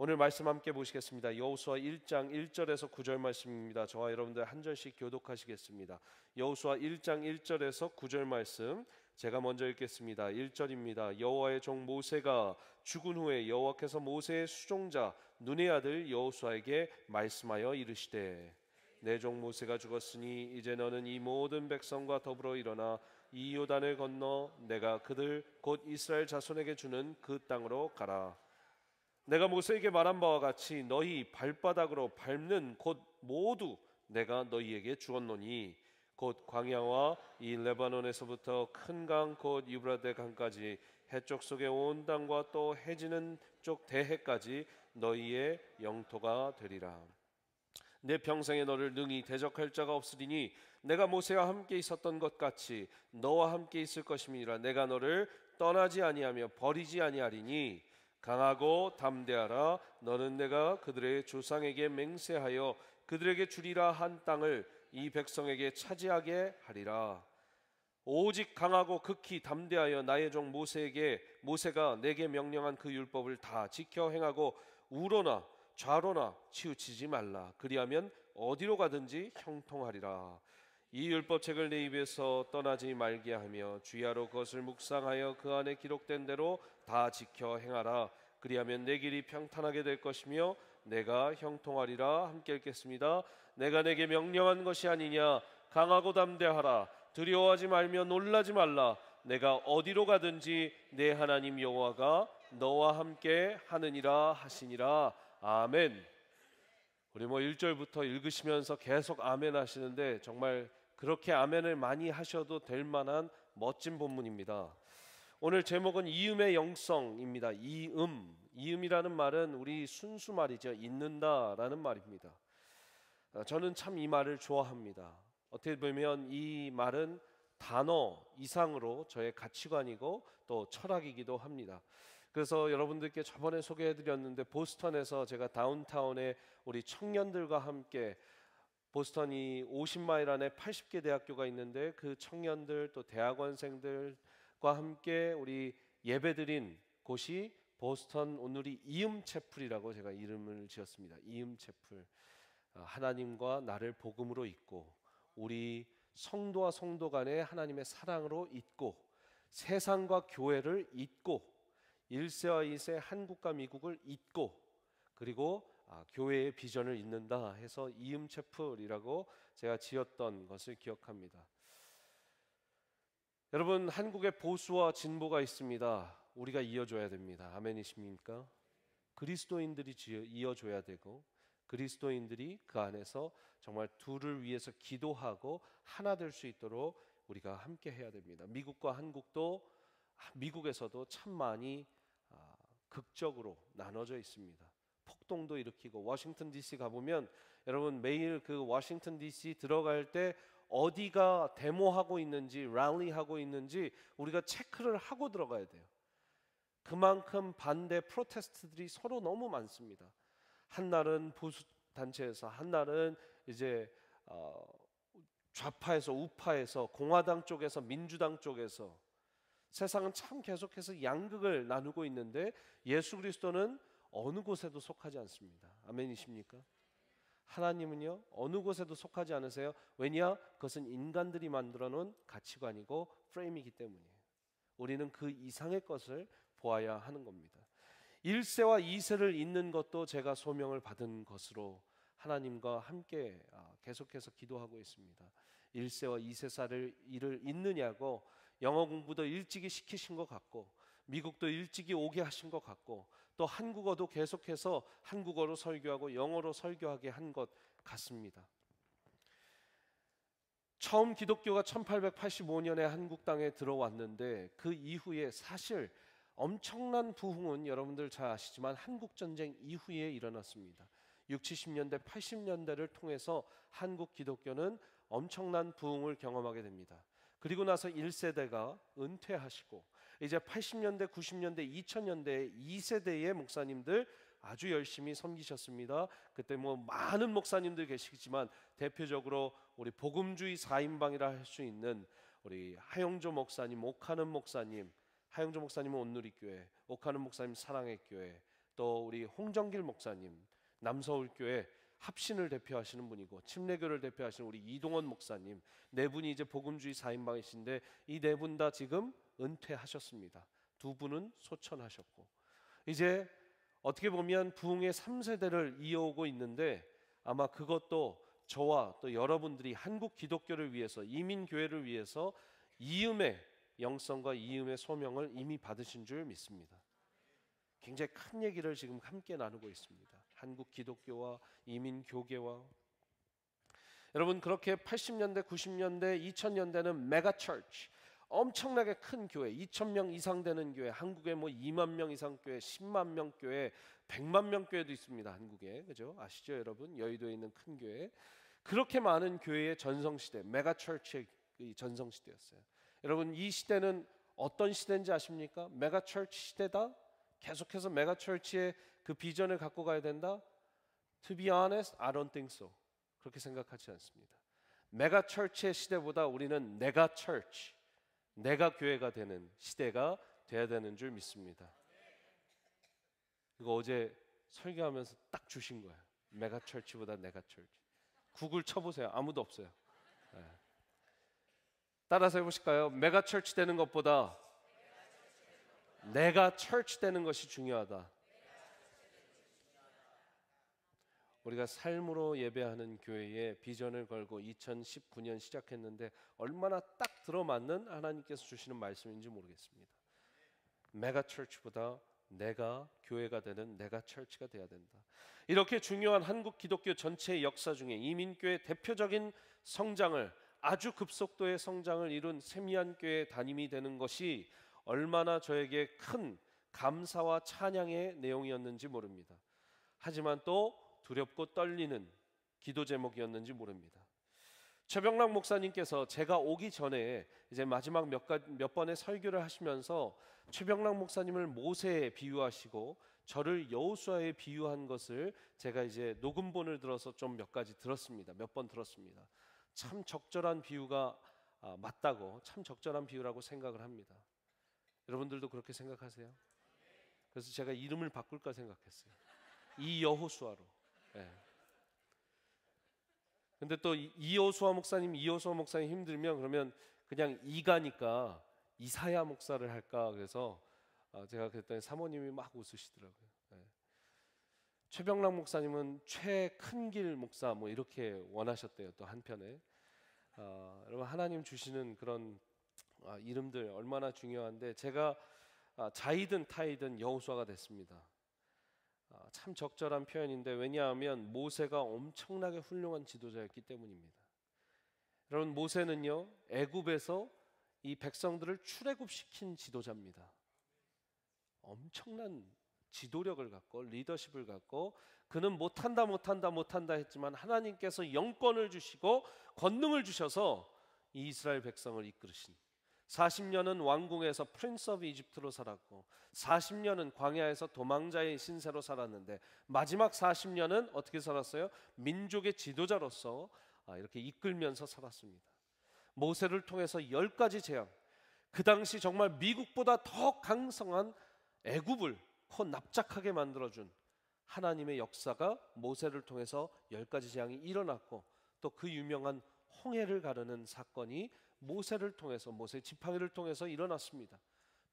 오늘 말씀 함께 보시겠습니다. 여호수아 1장 1절에서 9절 말씀입니다. 저와 여러분들 한 절씩 교독하시겠습니다. 여호수아 1장 1절에서 9절 말씀 제가 먼저 읽겠습니다. 1절입니다. 여호와의 종 모세가 죽은 후에 여호와께서 모세의 수종자 눈의 아들 여호수아에게 말씀하여 이르시되 내 종 모세가 죽었으니 이제 너는 이 모든 백성과 더불어 일어나 이 요단을 건너 내가 그들 곧 이스라엘 자손에게 주는 그 땅으로 가라. 내가 모세에게 말한 바와 같이 너희 발바닥으로 밟는 곳 모두 내가 너희에게 주었노니 곧 광야와 이 레바논에서부터 큰 강 곧 유브라데 강까지 해쪽 속의 온 땅과 또 해지는 쪽 대해까지 너희의 영토가 되리라. 내 평생에 너를 능히 대적할 자가 없으리니 내가 모세와 함께 있었던 것 같이 너와 함께 있을 것임이라. 내가 너를 떠나지 아니하며 버리지 아니하리니 강하고 담대하라. 너는 내가 그들의 조상에게 맹세하여 그들에게 주리라 한 땅을 이 백성에게 차지하게 하리라. 오직 강하고 극히 담대하여 나의 종 모세가 내게 명령한 그 율법을 다 지켜 행하고 우로나 좌로나 치우치지 말라. 그리하면 어디로 가든지 형통하리라. 이 율법책을 내 입에서 떠나지 말게 하며 주야로 그것을 묵상하여 그 안에 기록된 대로 다 지켜 행하라. 그리하면 내 길이 평탄하게 될 것이며 내가 형통하리라. 함께 읽겠습니다. 내가 내게 명령한 것이 아니냐. 강하고 담대하라. 두려워하지 말며 놀라지 말라. 내가 어디로 가든지 내 하나님 여호와가 너와 함께 하느니라 하시니라. 아멘. 우리 1절부터 읽으시면서 계속 아멘 하시는데 정말 그렇게 아멘을 많이 하셔도 될 만한 멋진 본문입니다. 오늘 제목은 이음의 영성입니다. 이음이라는 말은 우리 순수 말이죠. 있는다라는 말입니다. 저는 참 이 말을 좋아합니다. 어떻게 보면 이 말은 단어 이상으로 저의 가치관이고 또 철학이기도 합니다. 그래서 여러분들께 저번에 소개해드렸는데 보스턴에서 제가 다운타운에 우리 청년들과 함께 보스턴이 50마일 안에 80개 대학교가 있는데 그 청년들 또 대학원생들과 함께 우리 예배드린 곳이 보스턴 오늘이 이음채플이라고 제가 이름을 지었습니다. 이음채플. 하나님과 나를 복음으로 잇고 우리 성도와 성도 간의 하나님의 사랑으로 잇고 세상과 교회를 잇고 1세와 2세 한국과 미국을 잇고 그리고 교회의 비전을 잇는다 해서 이음채플이라고 제가 지었던 것을 기억합니다. 여러분, 한국에 보수와 진보가 있습니다. 우리가 이어줘야 됩니다. 아멘이십니까? 그리스도인들이 이어줘야 되고 그리스도인들이 그 안에서 정말 둘을 위해서 기도하고 하나 될 수 있도록 우리가 함께 해야 됩니다. 미국과 한국도 미국에서도 참 많이 극적으로 나눠져 있습니다. 폭동도 일으키고 워싱턴 DC 가보면 여러분 매일 그 워싱턴 DC 들어갈 때 어디가 데모하고 있는지 랠리하고 있는지 우리가 체크를 하고 들어가야 돼요. 그만큼 반대 프로테스트들이 서로 너무 많습니다. 한 날은 보수 단체에서 한 날은 이제 좌파에서 우파에서 공화당 쪽에서 민주당 쪽에서 세상은 참 계속해서 양극을 나누고 있는데 예수 그리스도는 어느 곳에도 속하지 않습니다. 아멘이십니까? 하나님은요 어느 곳에도 속하지 않으세요. 왜냐? 그것은 인간들이 만들어 놓은 가치관이고 프레임이기 때문이에요. 우리는 그 이상의 것을 보아야 하는 겁니다. 1세와 2세를 잇는 것도 제가 소명을 받은 것으로 하나님과 함께 계속해서 기도하고 있습니다. 1세와 2세사를 일을 잇느냐고 영어 공부도 일찍이 시키신 것 같고 미국도 일찍이 오게 하신 것 같고 또 한국어도 계속해서 한국어로 설교하고 영어로 설교하게 한 것 같습니다. 처음 기독교가 1885년에 한국 땅에 들어왔는데 그 이후에 사실 엄청난 부흥은 여러분들 잘 아시지만 한국전쟁 이후에 일어났습니다. 60, 70년대, 80년대를 통해서 한국 기독교는 엄청난 부흥을 경험하게 됩니다. 그리고 나서 1세대가 은퇴하시고 이제 80년대, 90년대, 2000년대 2세대의 목사님들 아주 열심히 섬기셨습니다. 그때 많은 목사님들 계시지만 대표적으로 우리 복음주의 4인방이라 할 수 있는 우리 하영조 목사님, 옥하는 목사님, 하영조 목사님은 온누리교회, 옥하는 목사님 사랑의 교회, 또 우리 홍정길 목사님, 남서울교회 합신을 대표하시는 분이고 침례교를 대표하시는 우리 이동원 목사님, 네 분이 이제 복음주의 4인방이신데 이 네 분 다 지금 은퇴하셨습니다. 두 분은 소천하셨고 이제 어떻게 보면 부흥의 3세대를 이어오고 있는데 아마 그것도 저와 또 여러분들이 한국 기독교를 위해서, 이민교회를 위해서 이음의 영성과 이음의 소명을 이미 받으신 줄 믿습니다. 굉장히 큰 얘기를 지금 함께 나누고 있습니다. 한국 기독교와 이민교계와. 여러분, 그렇게 80년대, 90년대, 2000년대는 메가처치, 엄청나게 큰 교회, 2,000명 이상 되는 교회, 한국에 뭐 2만 명 이상 교회, 10만 명 교회, 100만 명 교회도 있습니다. 한국에. 그죠? 아시죠, 여러분? 여의도에 있는 큰 교회. 그렇게 많은 교회의 전성시대, 메가처치의 전성시대였어요. 여러분, 이 시대는 어떤 시대인지 아십니까? 메가처치 시대다. 계속해서 메가처치의 그 비전을 갖고 가야 된다. To be honest, I don't think so. 그렇게 생각하지 않습니다. 메가처치의 시대보다 우리는 내가 처치, 내가 교회가 되는 시대가 돼야 되는 줄 믿습니다. 이거 어제 설교하면서 딱 주신 거예요. 메가처치보다 내가 처치. 구글 쳐보세요. 아무도 없어요. 네. 따라서 해보실까요? 메가처치 되는 것보다 내가 처치 되는 것이 중요하다. 우리가 삶으로 예배하는 교회에 비전을 걸고 2019년 시작했는데 얼마나 딱 들어맞는 하나님께서 주시는 말씀인지 모르겠습니다. 메가처치보다 내가 교회가 되는 내가 처치가 돼야 된다. 이렇게 중요한 한국 기독교 전체의 역사 중에 이민교회 대표적인 성장을, 아주 급속도의 성장을 이룬 세미안교회 담임이 되는 것이 얼마나 저에게 큰 감사와 찬양의 내용이었는지 모릅니다. 하지만 또 두렵고 떨리는 기도 제목이었는지 모릅니다. 최병락 목사님께서 제가 오기 전에 이제 마지막 몇 번의 설교를 하시면서 최병락 목사님을 모세에 비유하시고 저를 여호수아에 비유한 것을 제가 이제 녹음본을 들어서 좀 몇 가지 들었습니다. 몇 번 들었습니다. 참 적절한 비유가 맞다고, 참 적절한 비유라고 생각을 합니다. 여러분들도 그렇게 생각하세요? 그래서 제가 이름을 바꿀까 생각했어요. 이여호수아로. 네. 근데 또 이여호수아 목사님 힘들면 그러면 그냥 이가니까 이사야 목사를 할까 그래서 제가 그랬더니 사모님이 막 웃으시더라고요. 네. 최병락 목사님은 최큰길 목사 뭐 이렇게 원하셨대요. 또 한편에 여러분 하나님 주시는 그런 이름들 얼마나 중요한데 제가 자이든 타이든 여호수아가 됐습니다. 참 적절한 표현인데 왜냐하면 모세가 엄청나게 훌륭한 지도자였기 때문입니다. 여러분 모세는요 애굽에서 이 백성들을 출애굽시킨 지도자입니다. 엄청난 지도력을 갖고 리더십을 갖고 그는 못한다 했지만 하나님께서 영권을 주시고 권능을 주셔서 이 이스라엘 백성을 이끌으신 40년은 왕궁에서 프린스 오브 이집트로 살았고 40년은 광야에서 도망자의 신세로 살았는데 마지막 40년은 어떻게 살았어요? 민족의 지도자로서 이렇게 이끌면서 살았습니다. 모세를 통해서 10가지 재앙, 그 당시 정말 미국보다 더 강성한 애굽을 납작하게 만들어준 하나님의 역사가 모세를 통해서 10가지 재앙이 일어났고 또 그 유명한 홍해를 가르는 사건이 모세를 통해서 모세 지팡이를 통해서 일어났습니다.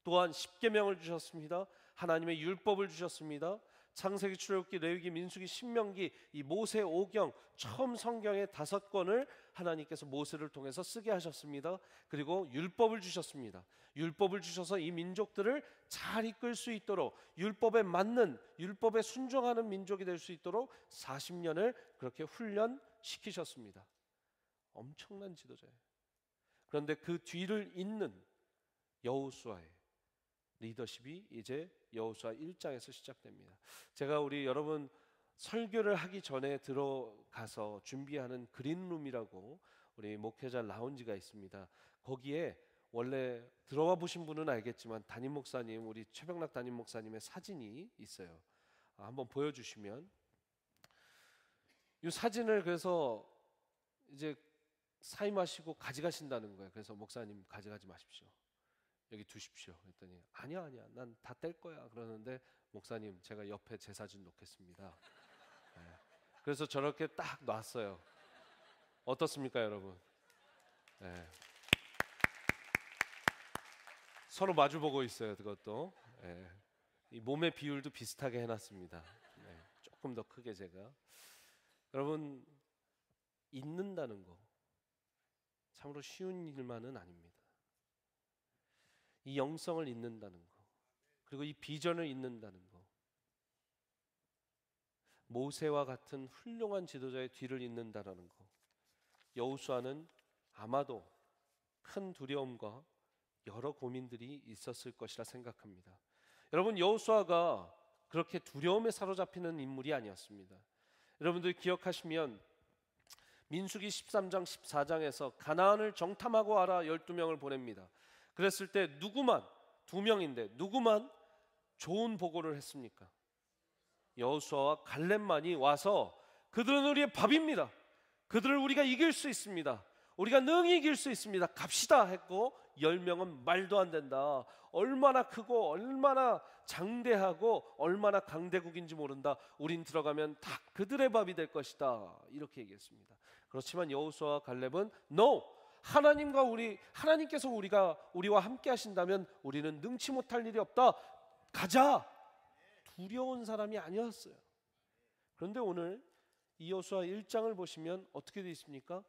또한 십계명을 주셨습니다. 하나님의 율법을 주셨습니다. 창세기, 출애굽기, 레위기, 민수기, 신명기 이 모세 오경 처음 성경의 5권을 하나님께서 모세를 통해서 쓰게 하셨습니다. 그리고 율법을 주셨습니다. 율법을 주셔서 이 민족들을 잘 이끌 수 있도록 율법에 맞는 율법에 순종하는 민족이 될 수 있도록 40년을 그렇게 훈련시키셨습니다. 엄청난 지도자예요. 그런데 그 뒤를 잇는 여호수아의 리더십이 이제 여호수아 1장에서 시작됩니다. 제가 우리 여러분 설교를 하기 전에 들어가서 준비하는 그린룸이라고 우리 목회자 라운지가 있습니다. 거기에 원래 들어와 보신 분은 알겠지만 담임 목사님, 우리 최병락 담임 목사님의 사진이 있어요. 한번 보여주시면 이 사진을 그래서 이제 사임하시고 가져가신다는 거예요. 그래서 목사님 가져가지 마십시오. 여기 두십시오. 그랬더니 아니야 난 다 뗄 거야 그러는데 목사님 제가 옆에 제 사진 놓겠습니다. 네. 그래서 저렇게 딱 놨어요. 어떻습니까 여러분? 네. 서로 마주보고 있어요. 그것도 네. 이 몸의 비율도 비슷하게 해놨습니다. 네. 조금 더 크게 제가. 여러분, 잊는다는 거 참으로 쉬운 일만은 아닙니다. 이 영성을 잊는다는 거, 그리고 이 비전을 잊는다는 거, 모세와 같은 훌륭한 지도자의 뒤를 잇는다라는 거, 여호수아는 아마도 큰 두려움과 여러 고민들이 있었을 것이라 생각합니다. 여러분, 여호수아가 그렇게 두려움에 사로잡히는 인물이 아니었습니다. 여러분들 기억하시면 민수기 13장 14장에서 가나안을 정탐하고 와라 12명을 보냅니다. 그랬을 때 누구만, 2명인데 누구만 좋은 보고를 했습니까? 여호수아와 갈렙만이 와서 그들은 우리의 밥입니다. 그들을 우리가 이길 수 있습니다. 우리가 능히 이길 수 있습니다. 갑시다 했고 10명은 말도 안 된다. 얼마나 크고 얼마나 장대하고 얼마나 강대국인지 모른다. 우린 들어가면 다 그들의 밥이 될 것이다. 이렇게 얘기했습니다. 그렇지만 여호수아와 갈렙은 No! 하나님께서 우리와 함께 하신다면 우리는 능치 못할 일이 없다. 가자. 두려운 사람이 아니었어요. 그런데 오늘 이 여호수아 1장을 보시면 어떻게 되어 있습니까?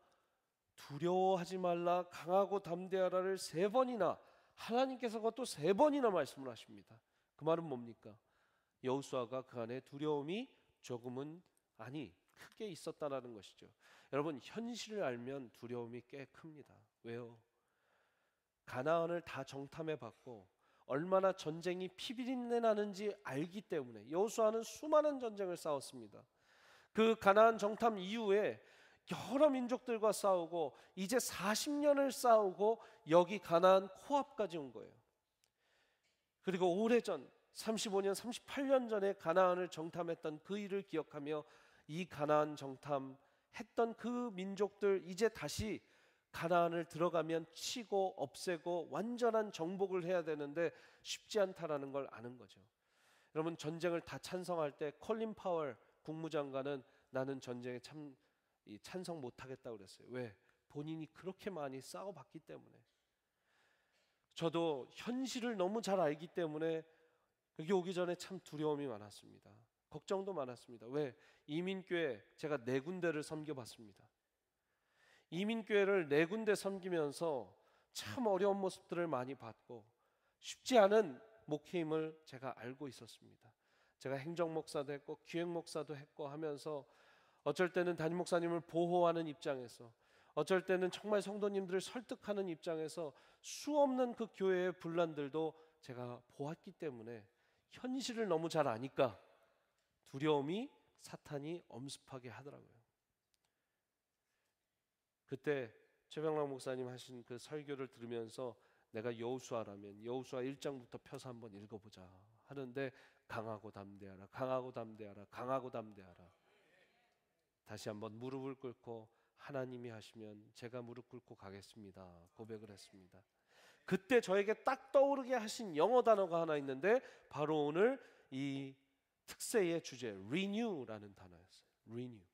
두려워하지 말라, 강하고 담대하라를 3번이나 하나님께서 그것도 3번이나 말씀을 하십니다. 그 말은 뭡니까? 여호수아가 그 안에 두려움이 조금은 크게 있었다라는 것이죠. 여러분, 현실을 알면 두려움이 꽤 큽니다. 왜요? 가나안을 다 정탐해 봤고 얼마나 전쟁이 피비린내 나는지 알기 때문에 여호수아는 수많은 전쟁을 싸웠습니다. 그 가나안 정탐 이후에 여러 민족들과 싸우고 이제 40년을 싸우고 여기 가나안 코앞까지 온 거예요. 그리고 오래전 35년 38년 전에 가나안을 정탐했던 그 일을 기억하며 이 가나안 정탐했던 그 민족들 이제 다시 가나안을 들어가면 치고 없애고 완전한 정복을 해야 되는데 쉽지 않다라는 걸 아는 거죠. 여러분, 전쟁을 다 찬성할 때 콜린 파월 국무장관은 나는 전쟁에 찬성 못하겠다고 그랬어요. 왜? 본인이 그렇게 많이 싸워봤기 때문에. 저도 현실을 너무 잘 알기 때문에 여기 오기 전에 참 두려움이 많았습니다. 걱정도 많았습니다. 왜? 이민교회 제가 4군데를 섬겨봤습니다. 이민교회를 4군데 섬기면서 참 어려운 모습들을 많이 봤고 쉽지 않은 목회임을 제가 알고 있었습니다. 제가 행정목사도 했고 기획목사도 했고 하면서 어쩔 때는 담임 목사님을 보호하는 입장에서 어쩔 때는 정말 성도님들을 설득하는 입장에서 수없는 그 교회의 분란들도 제가 보았기 때문에 현실을 너무 잘 아니까 두려움이 사탄이 엄습하게 하더라고요. 그때 최병락 목사님 하신 그 설교를 들으면서 내가 여호수아라면 여호수아 1장부터 펴서 한번 읽어보자 하는데 강하고 담대하라, 강하고 담대하라, 강하고 담대하라. 다시 한번 무릎을 꿇고 하나님이 하시면 제가 무릎 꿇고 가겠습니다 고백을 했습니다. 그때 저에게 딱 떠오르게 하신 영어 단어가 하나 있는데 바로 오늘 이 특세의 주제 renew라는 단어였어요. renew.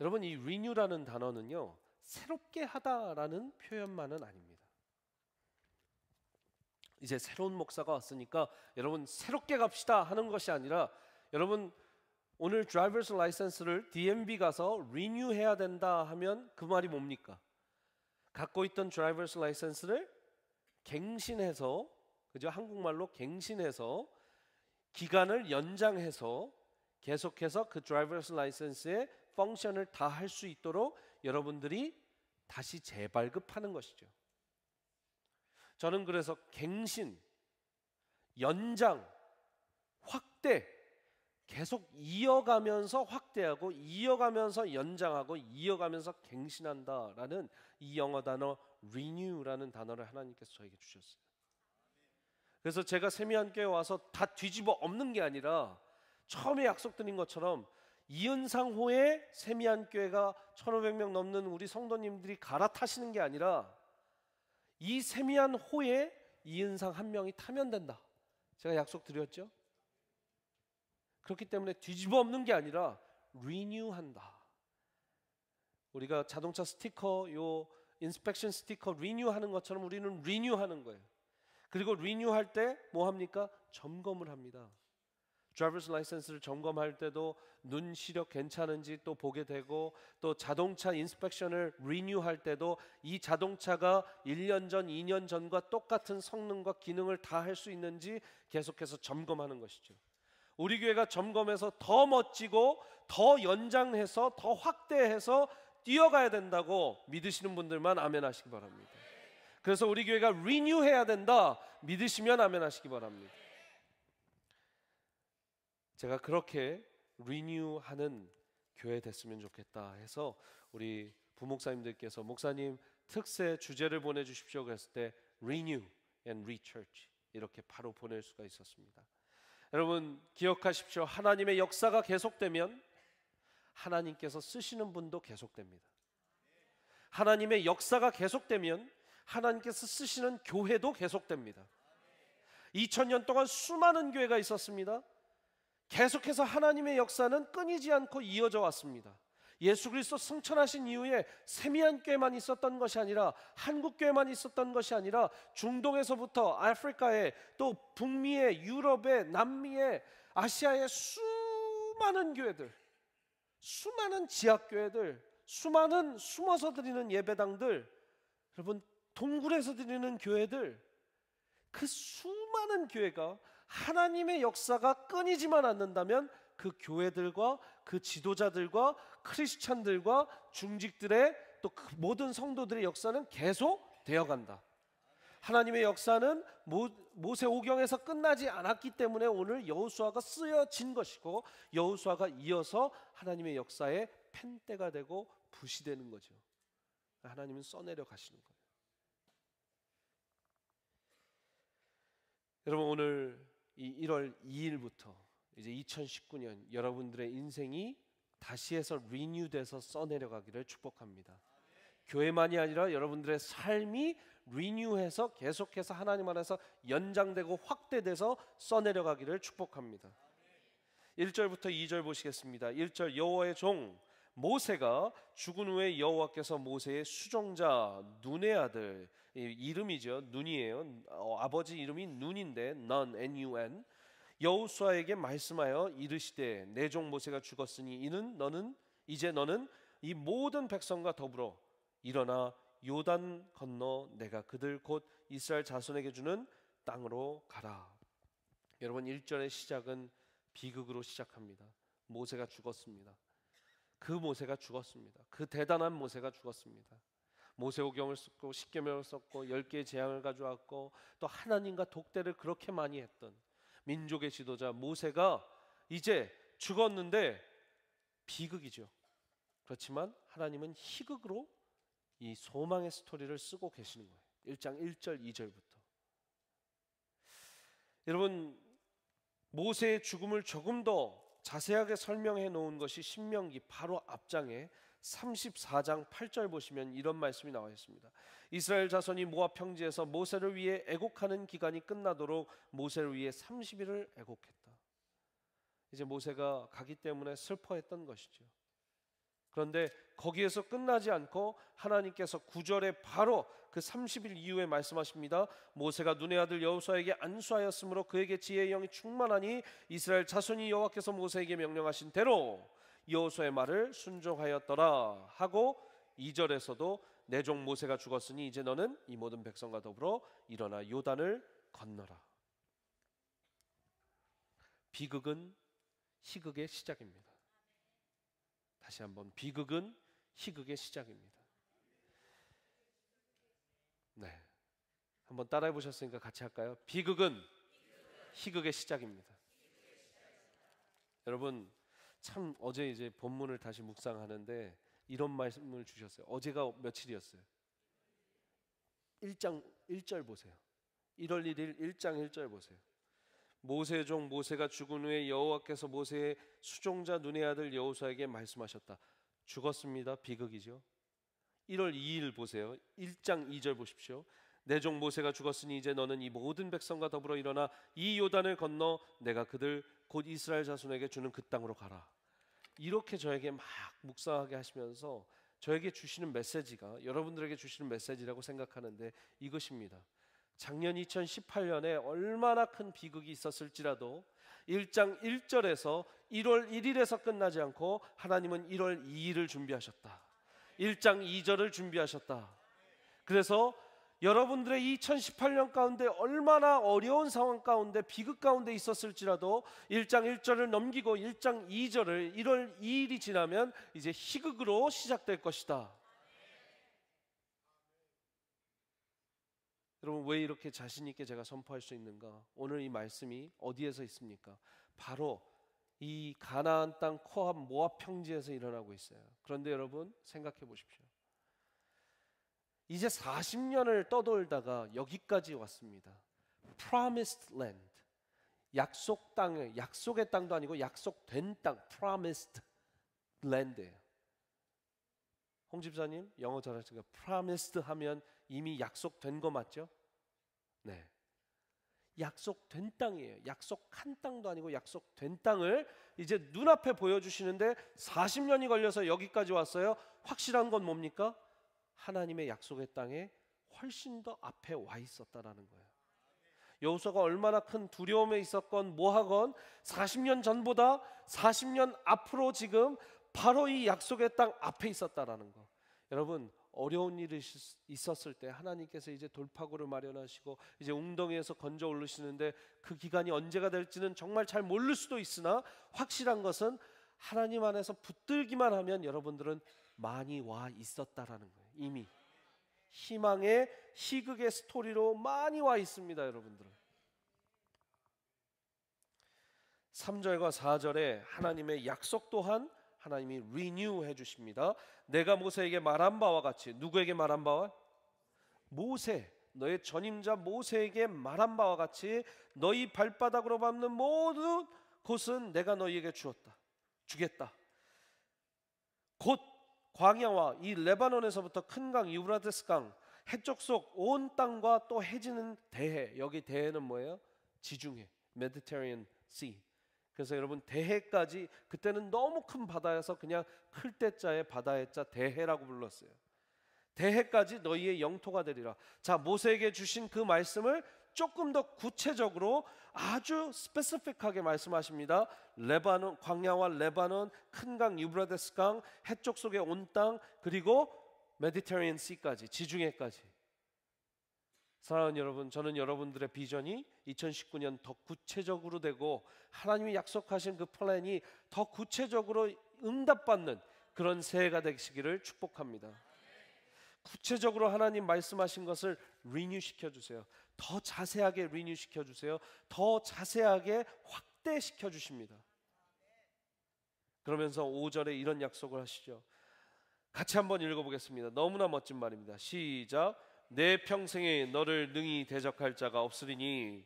여러분, 이 renew라는 단어는요 새롭게 하다라는 표현만은 아닙니다. 이제 새로운 목사가 왔으니까 여러분 새롭게 갑시다 하는 것이 아니라 여러분 오늘 드라이버스 라이센스를 DMV 가서 리뉴 해야 된다 하면 그 말이 뭡니까? 갖고 있던 드라이버스 라이센스를 갱신해서, 그죠? 한국말로 갱신해서 기간을 연장해서 계속해서 그 드라이버스 라이센스의 펑션을 다 할 수 있도록 여러분들이 다시 재발급하는 것이죠. 저는 그래서 갱신, 연장, 확대 계속 이어가면서 확대하고 이어가면서 연장하고 이어가면서 갱신한다라는 이 영어 단어 renew라는 단어를 하나님께서 저에게 주셨어요. 그래서 제가 세미한교회 와서 다 뒤집어 엎는 게 아니라 처음에 약속드린 것처럼 이은상호에 세미한교회가 1500명 넘는 우리 성도님들이 갈아타시는 게 아니라 이 세미한호에 이은상 한 명이 타면 된다. 제가 약속드렸죠? 그렇기 때문에 뒤집어 엎는 게 아니라 리뉴한다. 우리가 자동차 스티커, 요 인스펙션 스티커 리뉴하는 것처럼 우리는 리뉴하는 거예요. 그리고 리뉴할 때 뭐 합니까? 점검을 합니다. 드라이버스 라이센스를 점검할 때도 눈 시력 괜찮은지 또 보게 되고, 또 자동차 인스펙션을 리뉴할 때도 이 자동차가 1년 전, 2년 전과 똑같은 성능과 기능을 다 할 수 있는지 계속해서 점검하는 것이죠. 우리 교회가 점검해서 더 멋지고 더 연장해서 더 확대해서 뛰어가야 된다고 믿으시는 분들만 아멘 하시기 바랍니다. 그래서 우리 교회가 리뉴해야 된다 믿으시면 아멘 하시기 바랍니다. 제가 그렇게 리뉴하는 교회 됐으면 좋겠다 해서 우리 부목사님들께서 목사님 특세 주제를 보내주십시오 그랬을 때 Renew and Rechurch 이렇게 바로 보낼 수가 있었습니다. 여러분 기억하십시오. 하나님의 역사가 계속되면 하나님께서 쓰시는 분도 계속됩니다. 하나님의 역사가 계속되면 하나님께서 쓰시는 교회도 계속됩니다. 2000년 동안 수많은 교회가 있었습니다. 계속해서 하나님의 역사는 끊이지 않고 이어져 왔습니다. 예수 그리스도 승천하신 이후에 세미한 교회만 있었던 것이 아니라 한국 교회만 있었던 것이 아니라 중동에서부터 아프리카에 또 북미에 유럽에 남미에 아시아의 수많은 교회들, 수많은 지하교회들, 수많은 숨어서 드리는 예배당들, 여러분 동굴에서 드리는 교회들, 그 수많은 교회가 하나님의 역사가 끊이지만 않는다면 그 교회들과 그 지도자들과 크리스찬들과 중직들의 또 그 모든 성도들의 역사는 계속 되어간다. 하나님의 역사는 모세오경에서 끝나지 않았기 때문에 오늘 여호수아가 쓰여진 것이고 여호수아가 이어서 하나님의 역사의 펜대가 되고 붓이 되는 거죠. 하나님은 써내려 가시는 거예요. 여러분 오늘 이 1월 2일부터 이제 2019년 여러분들의 인생이 다시 해서 리뉴돼서 써내려가기를 축복합니다. 교회만이 아니라 여러분들의 삶이 리뉴해서 계속해서 하나님 안에서 연장되고 확대돼서 써내려가기를 축복합니다. 1절부터 2절 보시겠습니다. 1절 여호와의 종 모세가 죽은 후에 여호와께서 모세의 수종자 눈의 아들, 이름이죠. 눈이에요. 아버지 이름이 눈인데 nun, N-U-N 여호수아에게 말씀하여 이르시되 내 종 모세가 죽었으니 이제 너는 이 모든 백성과 더불어 일어나 요단 건너 내가 그들 곧 이스라엘 자손에게 주는 땅으로 가라. 여러분 1절의 시작은 비극으로 시작합니다. 모세가 죽었습니다. 그 모세가 죽었습니다. 그 대단한 모세가 죽었습니다. 모세오경을 썼고 십계명을 썼고 10개의 재앙을 가져왔고 또 하나님과 독대를 그렇게 많이 했던 민족의 지도자 모세가 이제 죽었는데 비극이죠. 그렇지만 하나님은 희극으로 이 소망의 스토리를 쓰고 계시는 거예요. 1장 1절 2절부터. 여러분 모세의 죽음을 조금 더 자세하게 설명해 놓은 것이 신명기 바로 앞장에 34장 8절 보시면 이런 말씀이 나와 있습니다. 이스라엘 자손이 모압 평지에서 모세를 위해 애곡하는 기간이 끝나도록 모세를 위해 30일을 애곡했다. 이제 모세가 가기 때문에 슬퍼했던 것이죠. 그런데 거기에서 끝나지 않고 하나님께서 9절에 바로 그 30일 이후에 말씀하십니다. 모세가 눈의 아들 여호수아에게 안수하였으므로 그에게 지혜의 영이 충만하니 이스라엘 자손이 여호와께서 모세에게 명령하신 대로 여호수아의 말을 순종하였더라 하고 2절에서도 내 종 모세가 죽었으니 이제 너는 이 모든 백성과 더불어 일어나 요단을 건너라. 비극은 희극의 시작입니다. 다시 한번 비극은 희극의 시작입니다. 네, 한번 따라해 보셨으니까 같이 할까요? 비극은 희극의 시작입니다. 여러분 참 어제 이제 본문을 다시 묵상하는데 이런 말씀을 주셨어요. 어제가 며칠이었어요? 1장 1절 보세요. 1월 1일 1장 1절 보세요. 모세의 종 모세가 죽은 후에 여호와께서 모세의 수종자 눈의 아들 여호수아에게 말씀하셨다. 죽었습니다. 비극이죠. 1월 2일 보세요. 1장 2절 보십시오. 내 종 모세가 죽었으니 이제 너는 이 모든 백성과 더불어 일어나 이 요단을 건너 내가 그들 곧 이스라엘 자손에게 주는 그 땅으로 가라. 이렇게 저에게 막 묵상하게 하시면서 저에게 주시는 메시지가 여러분들에게 주시는 메시지라고 생각하는데 이것입니다. 작년 2018년에 얼마나 큰 비극이 있었을지라도 1장 1절에서 1월 1일에서 끝나지 않고 하나님은 1월 2일을 준비하셨다. 1장 2절을 준비하셨다. 그래서 여러분들의 2018년 가운데 얼마나 어려운 상황 가운데 비극 가운데 있었을지라도 1장 1절을 넘기고 1장 2절을 1월 2일이 지나면 이제 희극으로 시작될 것이다. 여러분, 왜 이렇게 자신 있게 제가 선포할 수 있는가? 오늘 이 말씀이 어디에서 있습니까? 바로 이 가나안 땅 코압 모압 평지에서 일어나고 있어요. 그런데 여러분 생각해 보십시오. 이제 40년을 떠돌다가 여기까지 왔습니다. Promised Land, 약속 땅에, 약속의 땅도 아니고 약속된 땅, Promised Land예요. 홍 집사님 영어 잘하시니까 Promised 하면 이미 약속된 거 맞죠? 네, 약속된 땅이에요. 약속한 땅도 아니고 약속된 땅을 이제 눈앞에 보여주시는데 40년이 걸려서 여기까지 왔어요. 확실한 건 뭡니까? 하나님의 약속의 땅에 훨씬 더 앞에 와 있었다라는 거예요. 여호수아가 얼마나 큰 두려움에 있었건 뭐하건 40년 전보다 40년 앞으로 지금 바로 이 약속의 땅 앞에 있었다라는 거. 여러분, 어려운 일이 있었을 때 하나님께서 이제 돌파구를 마련하시고 이제 웅덩이에서 건져 올리시는데 그 기간이 언제가 될지는 정말 잘 모를 수도 있으나 확실한 것은 하나님 안에서 붙들기만 하면 여러분들은 많이 와 있었다라는 거예요. 이미 희망의 희극의 스토리로 많이 와 있습니다. 여러분들은 3절과 4절에 하나님의 약속 또한 하나님이 리뉴 해주십니다. 내가 모세에게 말한 바와 같이, 누구에게 말한 바와? 모세, 너의 전임자 모세에게 말한 바와 같이 너희 발바닥으로 밟는 모든 곳은 내가 너희에게 주겠다. 곧 광야와 이 레바논에서부터 큰 강 유브라데스 강 해쪽 속 온 땅과 또 해지는 대해, 여기 대해는 뭐예요? 지중해, 메디테리언 씨. 그래서 여러분 대해까지, 그때는 너무 큰 바다여서 그냥 클 때자에 바다의 자 대해라고 불렀어요. 대해까지 너희의 영토가 되리라. 자, 모세에게 주신 그 말씀을 조금 더 구체적으로 아주 스페시픽하게 말씀하십니다. 레바논, 광야와 레바논, 큰 강 유브라데스 강, 해쪽 속의 온 땅, 그리고 메디테리언 씨까지, 지중해까지. 사랑하는 여러분, 저는 여러분들의 비전이 2019년 더 구체적으로 되고 하나님이 약속하신 그 플랜이 더 구체적으로 응답받는 그런 새해가 되시기를 축복합니다. 구체적으로 하나님 말씀하신 것을 리뉴 시켜주세요. 더 자세하게 리뉴 시켜주세요. 더 자세하게 확대시켜 주십니다. 그러면서 5절에 이런 약속을 하시죠. 같이 한번 읽어보겠습니다. 너무나 멋진 말입니다. 시작. 내 평생에 너를 능히 대적할 자가 없으리니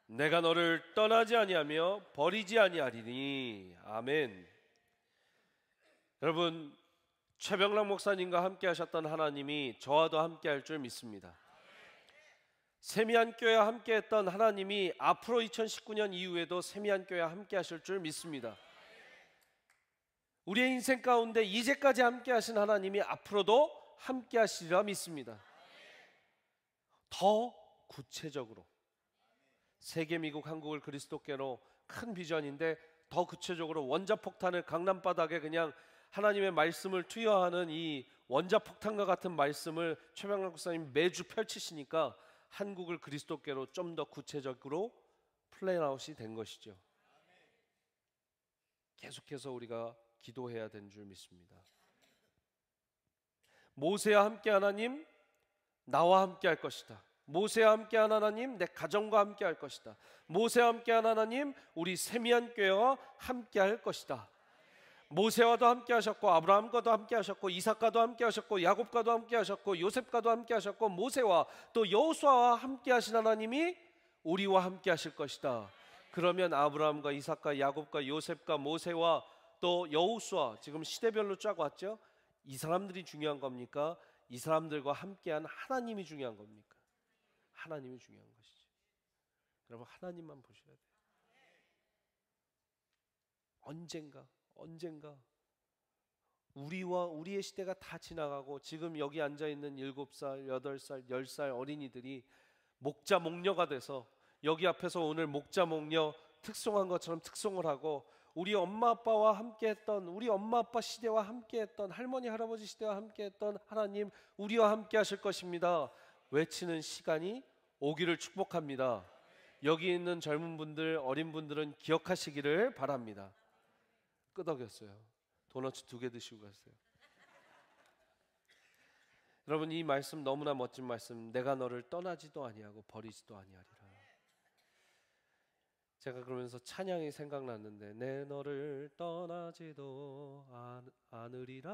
내가 너를 떠나지 아니하며 버리지 아니하리니. 아멘. 여러분, 최병락 목사님과 함께 하셨던 하나님이 저와도 함께 할 줄 믿습니다. 세미안교회와 함께 했던 하나님이 앞으로 2019년 이후에도 세미안교회와 함께 하실 줄 믿습니다. 우리의 인생 가운데 이제까지 함께 하신 하나님이 앞으로도 함께 하시리라 믿습니다. 더 구체적으로 세계 미국 한국을 그리스도께로 큰 비전인데 더 구체적으로 원자폭탄을 강남바닥에 그냥 하나님의 말씀을 투여하는 이 원자폭탄과 같은 말씀을 최병락 목사님 매주 펼치시니까 한국을 그리스도께로 좀 더 구체적으로 플레이아웃이 된 것이죠. 계속해서 우리가 기도해야 되는 줄 믿습니다. 모세와 함께 하나님, 나와 함께 할 것이다. 모세와 함께 하나님, 내 가정과 함께 할 것이다. 모세와 함께 하나님, 우리 세미안교회와 함께 할 것이다. 모세와도 함께 하셨고 아브라함과도 함께 하셨고 이삭과도 함께 하셨고 야곱과도 함께 하셨고 요셉과도 함께 하셨고 모세와 또 여호수아와 함께 하신 하나님이 우리와 함께 하실 것이다. 그러면 아브라함과 이삭과 야곱과 요셉과 모세와 또 여호수아, 지금 시대별로 쫙 왔죠. 이 사람들이 중요한 겁니까? 이 사람들과 함께한 하나님이 중요한 겁니까? 하나님이 중요한 것이죠. 여러분, 하나님만 보셔야 돼요. 언젠가 우리와 우리의 시대가 다 지나가고 지금 여기 앉아있는 7살, 8살, 10살 어린이들이 목자 목녀가 돼서 여기 앞에서 오늘 목자 목녀 특송한 것처럼 특송을 하고 우리 엄마 아빠와 함께했던, 우리 엄마 아빠 시대와 함께했던, 할머니 할아버지 시대와 함께했던 하나님 우리와 함께 하실 것입니다 외치는 시간이 오기를 축복합니다. 여기 있는 젊은 분들, 어린 분들은 기억하시기를 바랍니다. 끄덕였어요. 도넛 2개 드시고 갔어요. 여러분, 이 말씀 너무나 멋진 말씀. 내가 너를 떠나지도 아니하고 버리지도 아니하리라. 제가 그러면서 찬양이 생각났는데, 내 너를 떠나지도 않으리라,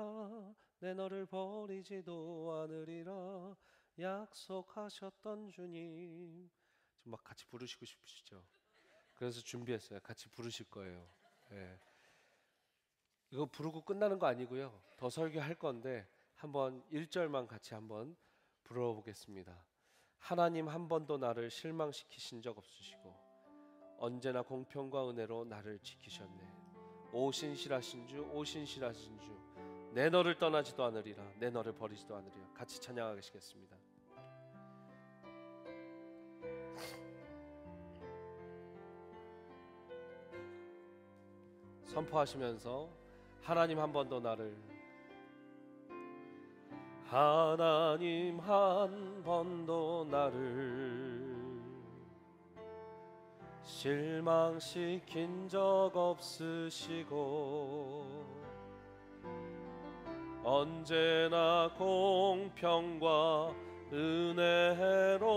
내 너를 버리지도 않으리라, 약속하셨던 주님. 좀 막 같이 부르시고 싶으시죠? 그래서 준비했어요. 같이 부르실 거예요. 네. 이거 부르고 끝나는 거 아니고요. 더 설교할 건데 한번 1절만 같이 한번 불러보겠습니다. 하나님 한 번도 나를 실망시키신 적 없으시고 언제나 공평과 은혜로 나를 지키셨네. 오 신실하신 주, 오 신실하신 주, 내 너를 떠나지도 않으리라, 내 너를 버리지도 않으리라. 같이 찬양하시겠습니다. 선포하시면서 하나님 한 번도 나를, 하나님 한 번도 나를 실망시킨 적 없으시고 언제나 공평과 은혜로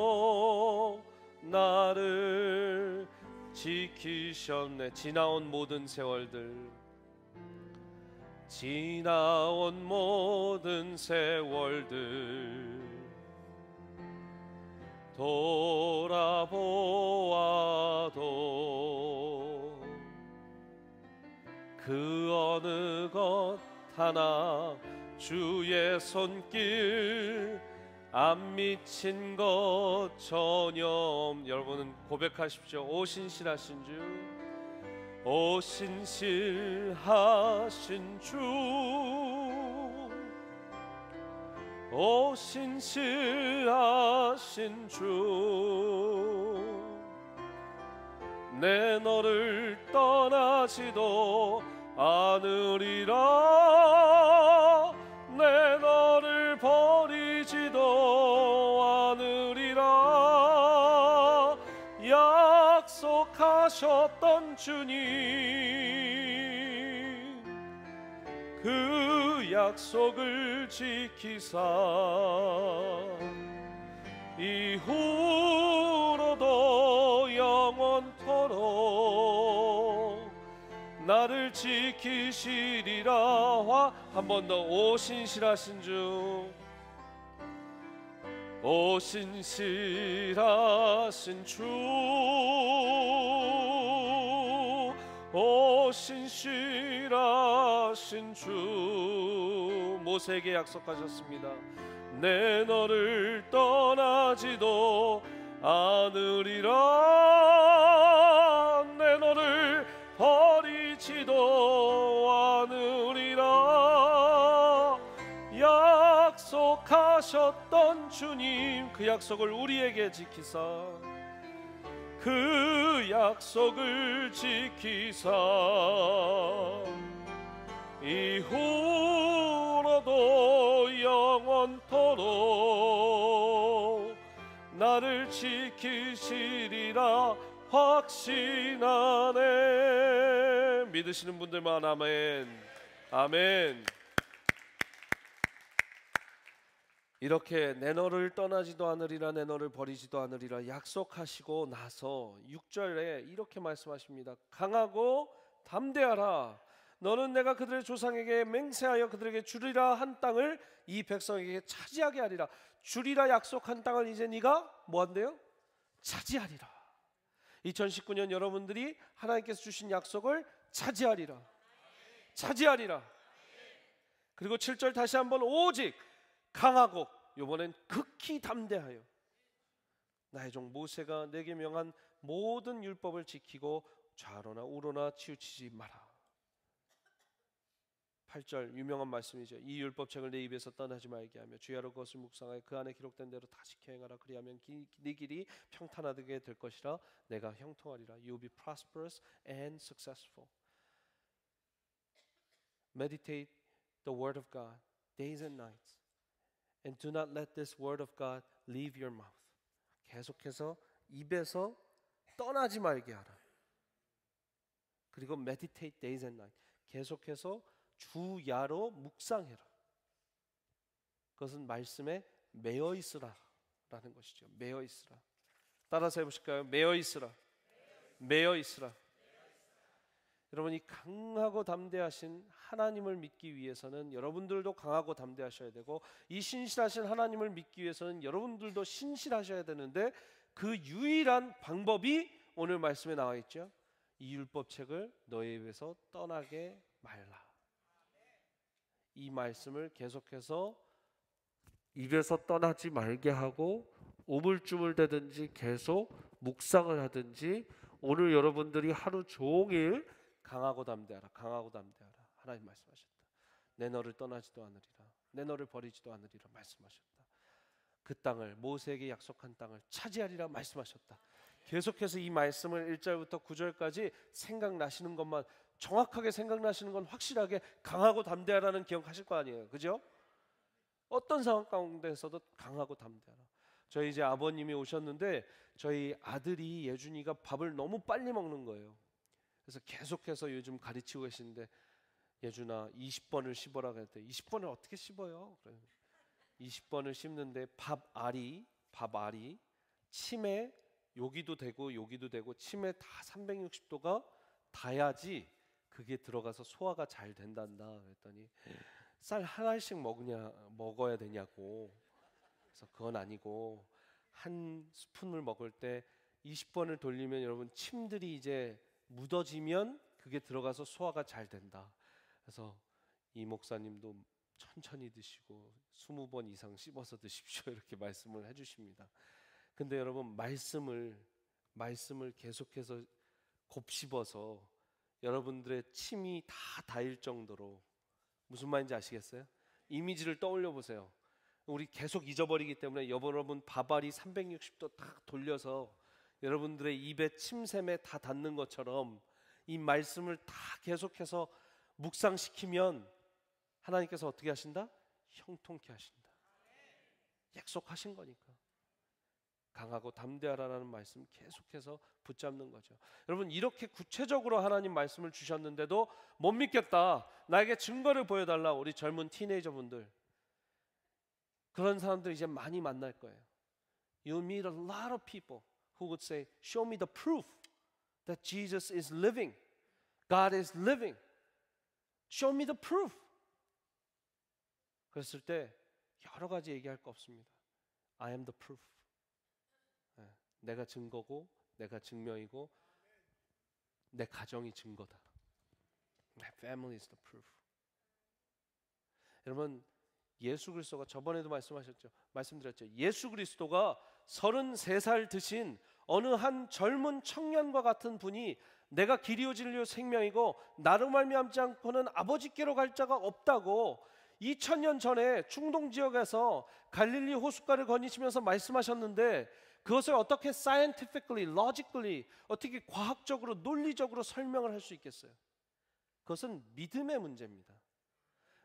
나를 지키셨네. 지나온 모든 세월들, 지나온 모든 세월들 돌아보아도 그 어느 것 하나 주의 손길 안 미친 것 전혀 여러분은 고백하십시오. 오 신실하신 주, 오 신실하신 주, 오 신실하신 주, 내 너를 떠나지도 않으리라, 내 너를 버리지도 않으리라, 약속하셨던 주님 그 약속을 지키사 이후로도 영원토록 나를 지키시리라. 한 번 더. 오 신실하신 주, 오 신실하신 주, 오 신실하신 주. 모세에게 약속하셨습니다. 내 너를 떠나지도 않으리라, 내 너를 버리지도 않으리라, 약속하셨던 주님 그 약속을 우리에게 지키사 그 약속을 지키사 이후로도 영원토록 나를 지키시리라 확신하네. 믿으시는 분들만 아멘. 아멘. 이렇게 내 너를 떠나지도 않으리라, 내 너를 버리지도 않으리라 약속하시고 나서 6절에 이렇게 말씀하십니다. 강하고 담대하라. 너는 내가 그들의 조상에게 맹세하여 그들에게 주리라 한 땅을 이 백성에게 차지하게 하리라. 주리라 약속한 땅을 이제 네가 뭐한대요? 차지하리라. 2019년 여러분들이 하나님께서 주신 약속을 차지하리라. 차지하리라. 그리고 7절 다시 한번 오직 강하고, 이번엔 극히 담대하여 나의 종 모세가 내게 명한 모든 율법을 지키고 좌로나 우로나 치우치지 마라. 8절 유명한 말씀이죠. 이 율법책을 내 입에서 떠나지 말게 하며 주야로 그것을 묵상하여 그 안에 기록된 대로 다 지켜 행하라. 그리하면 네 길이 평탄하게 될 것이라. 내가 형통하리라. You will be prosperous and successful. Meditate the word of God days and nights. And do not let this word of God leave your mouth. 계속해서 입에서 떠나지 말게 하라. 그리고 meditate days and nights. 계속해서 주야로 묵상해라. 그것은 말씀에 매여 있으라 라는 것이죠. 매여 있으라. 따라서 해보실까요? 매여 있으라. 매여 있으라. 여러분, 이 강하고 담대하신 하나님을 믿기 위해서는 여러분들도 강하고 담대하셔야 되고, 이 신실하신 하나님을 믿기 위해서는 여러분들도 신실하셔야 되는데, 그 유일한 방법이 오늘 말씀에 나와 있죠. 이 율법책을 너희 입에서 떠나게 말라. 이 말씀을 계속해서 입에서 떠나지 말게 하고 우물쭈물대든지 계속 묵상을 하든지, 오늘 여러분들이 하루 종일 강하고 담대하라, 강하고 담대하라. 하나님 말씀하셨다. 내 너를 떠나지도 않으리라, 내 너를 버리지도 않으리라 말씀하셨다. 그 땅을, 모세에게 약속한 땅을 차지하리라 말씀하셨다. 계속해서 이 말씀을 1절부터 9절까지 생각나시는 것만, 정확하게 생각나시는 건 확실하게 강하고 담대하라는 기억하실 거 아니에요. 그죠? 어떤 상황 가운데서도 강하고 담대하라. 저희 이제 아버님이 오셨는데 저희 아들이 예준이가 밥을 너무 빨리 먹는 거예요. 그래서 계속해서 요즘 가르치고 계시는데, 예준아 20번을 씹어라 그랬더니 20번을 어떻게 씹어요? 그래. 20번을 씹는데 밥알이 침에 여기도 되고 침에 다 360도가 닿아야지 그게 들어가서 소화가 잘 된단다. 그랬더니 쌀 하나씩 먹어야 되냐고. 그래서 그건 아니고 한 스푼을 먹을 때 20번을 돌리면 여러분 침들이 이제 묻어지면 그게 들어가서 소화가 잘 된다. 그래서 이 목사님도 천천히 드시고 20번 이상 씹어서 드십시오 이렇게 말씀을 해주십니다. 근데 여러분 말씀을 계속해서 곱씹어서 여러분들의 침이 다 닿을 정도로, 무슨 말인지 아시겠어요? 이미지를 떠올려 보세요. 우리 계속 잊어버리기 때문에 여러분 밥알이 360도 딱 돌려서 여러분들의 입에 침샘에 다 닿는 것처럼 이 말씀을 다 계속해서 묵상시키면 하나님께서 어떻게 하신다? 형통케 하신다. 약속하신 거니까. 강하고 담대하라는 말씀 계속해서 붙잡는 거죠. 여러분, 이렇게 구체적으로 하나님 말씀을 주셨는데도 못 믿겠다, 나에게 증거를 보여달라. 우리 젊은 티네이저분들, 그런 사람들 이제 많이 만날 거예요. You meet a lot of people who would say, show me the proof that Jesus is living, God is living. Show me the proof. 그랬을 때 여러 가지 얘기할 거 없습니다. I am the proof. 내가 증거고, 내가 증명이고, 내 가정이 증거다. My family is the proof. 여러분, 예수 그리스도가, 저번에도 말씀드렸죠. 예수 그리스도가 33살 드신 어느 한 젊은 청년과 같은 분이 내가 길이요 진리요 생명이고 나로 말미암지 않고는 아버지께로 갈 자가 없다고 2000년 전에 중동 지역에서 갈릴리 호숫가를 거니시면서 말씀하셨는데, 그것을 어떻게 scientifically, logically, 어떻게 과학적으로, 논리적으로 설명을 할 수 있겠어요? 그것은 믿음의 문제입니다.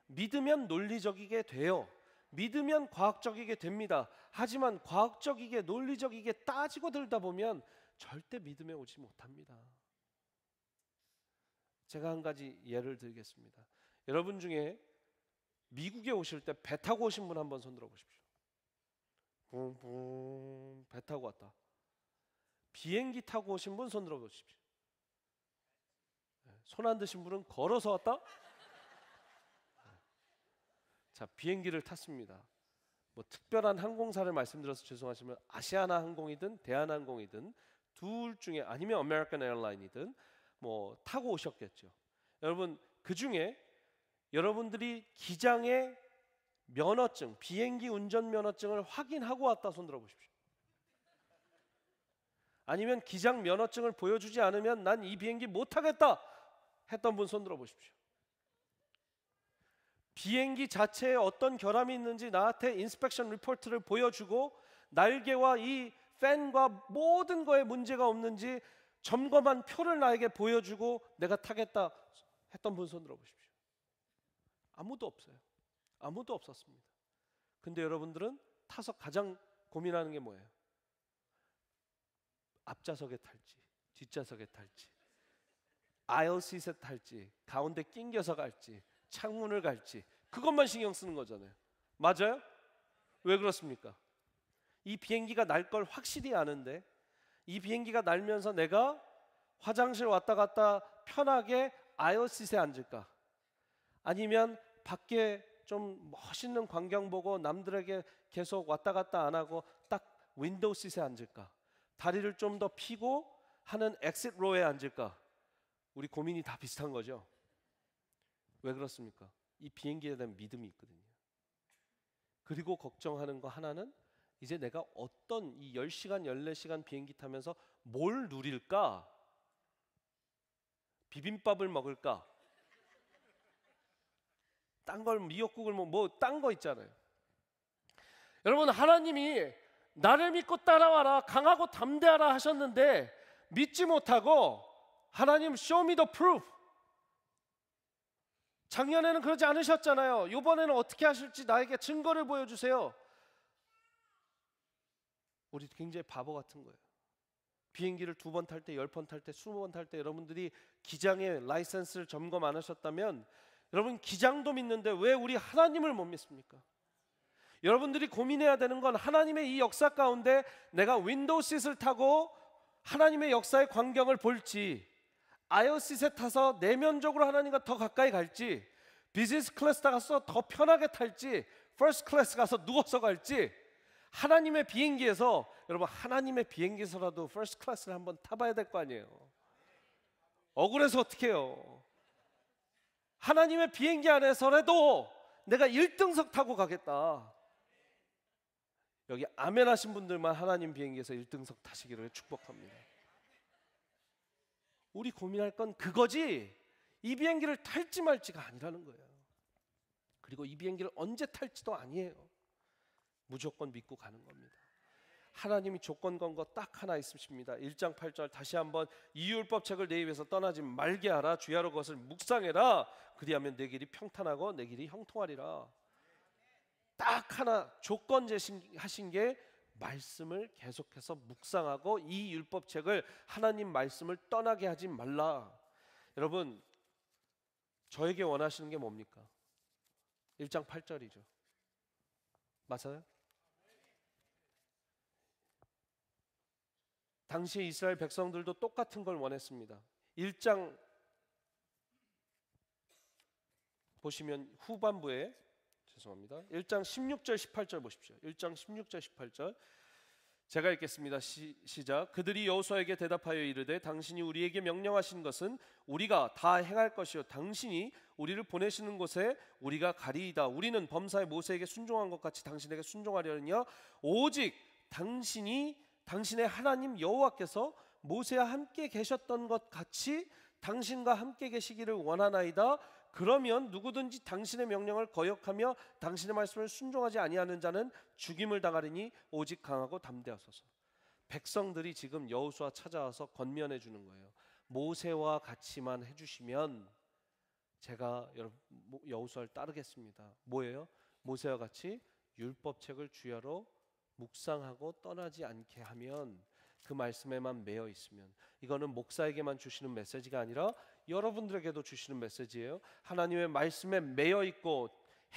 믿으면 논리적이게 돼요. 믿으면 과학적이게 됩니다. 하지만 과학적이게, 논리적이게 따지고 들다 보면 절대 믿음에 오지 못합니다. 제가 한 가지 예를 들겠습니다. 여러분 중에 미국에 오실 때 배 타고 오신 분 한번 손 들어 보십시오. 붕붕 배 타고 왔다. 비행기 타고 오신 분 손 들어 보십시오. 손 안 드신 분은 걸어서 왔다? 자, 비행기를 탔습니다. 뭐 특별한 항공사를 말씀드려서 죄송하지만 아시아나 항공이든 대한항공이든 둘 중에, 아니면 아메리칸 에어라인이든 뭐 타고 오셨겠죠. 여러분, 그 중에 여러분들이 기장의 면허증, 비행기 운전 면허증을 확인하고 왔다 손 들어 보십시오. 아니면 기장 면허증을 보여주지 않으면 난 이 비행기 못 타겠다 했던 분 손 들어 보십시오. 비행기 자체에 어떤 결함이 있는지 나한테 인스펙션 리포트를 보여주고 날개와 이 팬과 모든 거에 문제가 없는지 점검한 표를 나에게 보여주고 내가 타겠다 했던 분 손 들어 보십시오. 아무도 없어요. 아무도 없었습니다. 근데 여러분들은 타서 가장 고민하는 게 뭐예요? 앞좌석에 탈지, 뒷좌석에 탈지, 아isle seat에 탈지, 가운데 낑겨서 갈지, 창문을 갈지, 그것만 신경 쓰는 거잖아요. 맞아요? 왜 그렇습니까? 이 비행기가 날 걸 확실히 아는데 이 비행기가 날면서 내가 화장실 왔다 갔다 편하게 아isle seat에 앉을까? 아니면 밖에 좀 멋있는 광경 보고 남들에게 계속 왔다 갔다 안 하고 딱 윈도우 시트에 앉을까? 다리를 좀 더 펴고 하는 엑싯 로에 앉을까? 우리 고민이 다 비슷한 거죠. 왜 그렇습니까? 이 비행기에 대한 믿음이 있거든요. 그리고 걱정하는 거 하나는 이제 내가 어떤 이 10시간, 14시간 비행기 타면서 뭘 누릴까? 비빔밥을 먹을까? 딴 걸 미역국을 뭐 딴 거 있잖아요. 여러분, 하나님이 나를 믿고 따라와라, 강하고 담대하라 하셨는데 믿지 못하고 하나님 show me the proof. 작년에는 그러지 않으셨잖아요. 이번에는 어떻게 하실지 나에게 증거를 보여주세요. 우리 굉장히 바보 같은 거예요. 비행기를 2번 탈 때, 10번 탈 때, 20번 탈 때 여러분들이 기장의 라이센스를 점검 안 하셨다면 여러분 기장도 믿는데 왜 우리 하나님을 못 믿습니까? 여러분들이 고민해야 되는 건 하나님의 이 역사 가운데 내가 윈도우 시트를 타고 하나님의 역사의 광경을 볼지, 아isle 시트에 타서 내면적으로 하나님과 더 가까이 갈지, 비즈니스 클래스 가서 더 편하게 탈지, 퍼스트 클래스 가서 누워서 갈지, 하나님의 비행기에서, 여러분 하나님의 비행기에서라도 퍼스트 클래스를 한번 타봐야 될 거 아니에요. 억울해서 어떻게 해요? 하나님의 비행기 안에서라도 내가 1등석 타고 가겠다. 여기 아멘 하신 분들만 하나님 비행기에서 1등석 타시기를 축복합니다. 우리 고민할 건 그거지 이 비행기를 탈지 말지가 아니라는 거예요. 그리고 이 비행기를 언제 탈지도 아니에요. 무조건 믿고 가는 겁니다. 하나님이 조건 건 거 딱 하나 있으십니다. 1장 8절 다시 한번 이 율법책을 내 입에서 떠나지 말게 하라. 주야로 그것을 묵상해라. 그리하면 내 길이 평탄하고 내 길이 형통하리라. 딱 하나 조건 제시하신 게 말씀을 계속해서 묵상하고 이 율법책을 하나님 말씀을 떠나게 하지 말라. 여러분 저에게 원하시는 게 뭡니까? 1장 8절이죠. 맞아요? 당시 이스라엘 백성들도 똑같은 걸 원했습니다. 1장 보시면 후반부에 죄송합니다. 1장 16절 18절 보십시오. 1장 16절 18절 제가 읽겠습니다. 시작. 그들이 여호수아에게 대답하여 이르되 당신이 우리에게 명령하신 것은 우리가 다 행할 것이요 당신이 우리를 보내시는 곳에 우리가 가리이다. 우리는 범사에 모세에게 순종한 것 같이 당신에게 순종하려느냐? 오직 당신의 하나님 여호와께서 모세와 함께 계셨던 것 같이 당신과 함께 계시기를 원하나이다. 그러면 누구든지 당신의 명령을 거역하며 당신의 말씀을 순종하지 아니하는 자는 죽임을 당하리니 오직 강하고 담대하소서. 백성들이 지금 여호수아 찾아와서 권면해 주는 거예요. 모세와 같이만 해주시면 제가 여호수아를 따르겠습니다. 뭐예요? 모세와 같이 율법책을 주야로 묵상하고 떠나지 않게 하면, 그 말씀에만 매여 있으면, 이거는 목사에게만 주시는 메시지가 아니라 여러분들에게도 주시는 메시지예요. 하나님의 말씀에 매여 있고,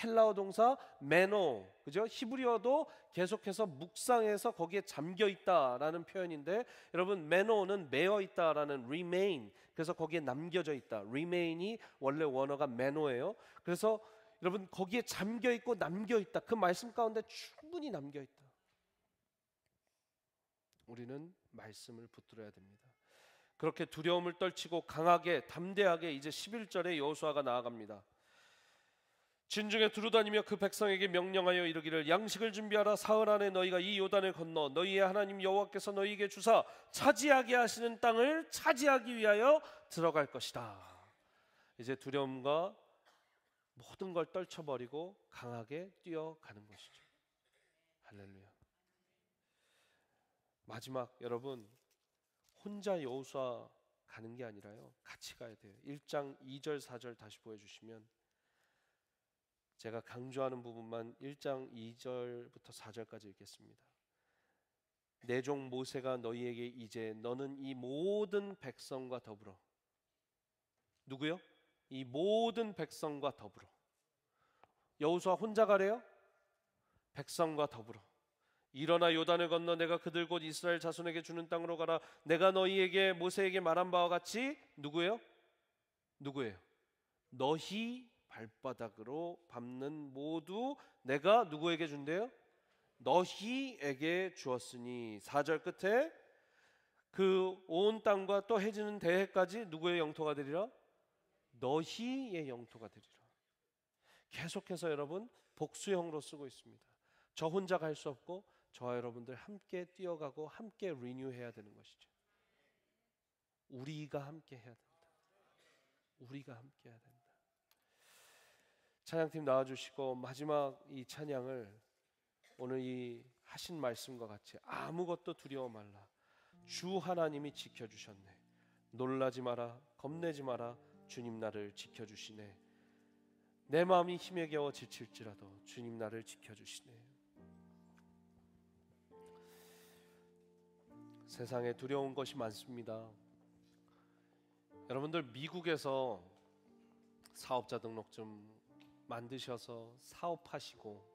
헬라어 동사 메노, 그죠? 히브리어도 계속해서 묵상해서 거기에 잠겨 있다라는 표현인데, 여러분 메노는 매여 있다라는 remain, 그래서 거기에 남겨져 있다. remain이 원래 원어가 메노예요. 그래서 여러분 거기에 잠겨 있고 남겨 있다. 그 말씀 가운데 충분히 남겨 있다. 우리는 말씀을 붙들어야 됩니다. 그렇게 두려움을 떨치고 강하게 담대하게 이제 11절에 여호수아가 나아갑니다. 진중에 두루다니며 그 백성에게 명령하여 이르기를 양식을 준비하라. 사흘 안에 너희가 이 요단을 건너 너희의 하나님 여호와께서 너희에게 주사 차지하게 하시는 땅을 차지하기 위하여 들어갈 것이다. 이제 두려움과 모든 걸 떨쳐버리고 강하게 뛰어가는 것이죠. 할렐루야. 마지막, 여러분, 혼자 여호수아 가는 게 아니라요, 같이 가야 돼요. 1장 2절 4절 다시 보여주시면, 제가 강조하는 부분만 1장 2절부터 4절까지 읽겠습니다. 내 종 모세가 너희에게 이제 너는 이 모든 백성과 더불어, 누구요? 이 모든 백성과 더불어. 여호수아 혼자 가래요? 백성과 더불어 일어나 요단을 건너 내가 그들 곧 이스라엘 자손에게 주는 땅으로 가라. 내가 너희에게 모세에게 말한 바와 같이, 누구예요? 너희 발바닥으로 밟는 모두 내가 누구에게 준대요? 너희에게 주었으니. 4절 끝에 그 온 땅과 또 해지는 대해까지 누구의 영토가 되리라? 너희의 영토가 되리라. 계속해서 여러분 복수형으로 쓰고 있습니다. 저 혼자 갈 수 없고 저와 여러분들 함께 뛰어가고 함께 리뉴해야 되는 것이죠. 우리가 함께 해야 됩니다. 우리가 함께 해야 됩니다. 찬양팀 나와주시고 마지막 이 찬양을 오늘 이 하신 말씀과 같이 아무것도 두려워 말라. 주 하나님이 지켜주셨네. 놀라지 마라. 겁내지 마라. 주님 나를 지켜주시네. 내 마음이 힘에 겨워 지칠지라도 주님 나를 지켜주시네. 세상에 두려운 것이 많습니다. 여러분들 미국에서 사업자 등록증 만드셔서 사업하시고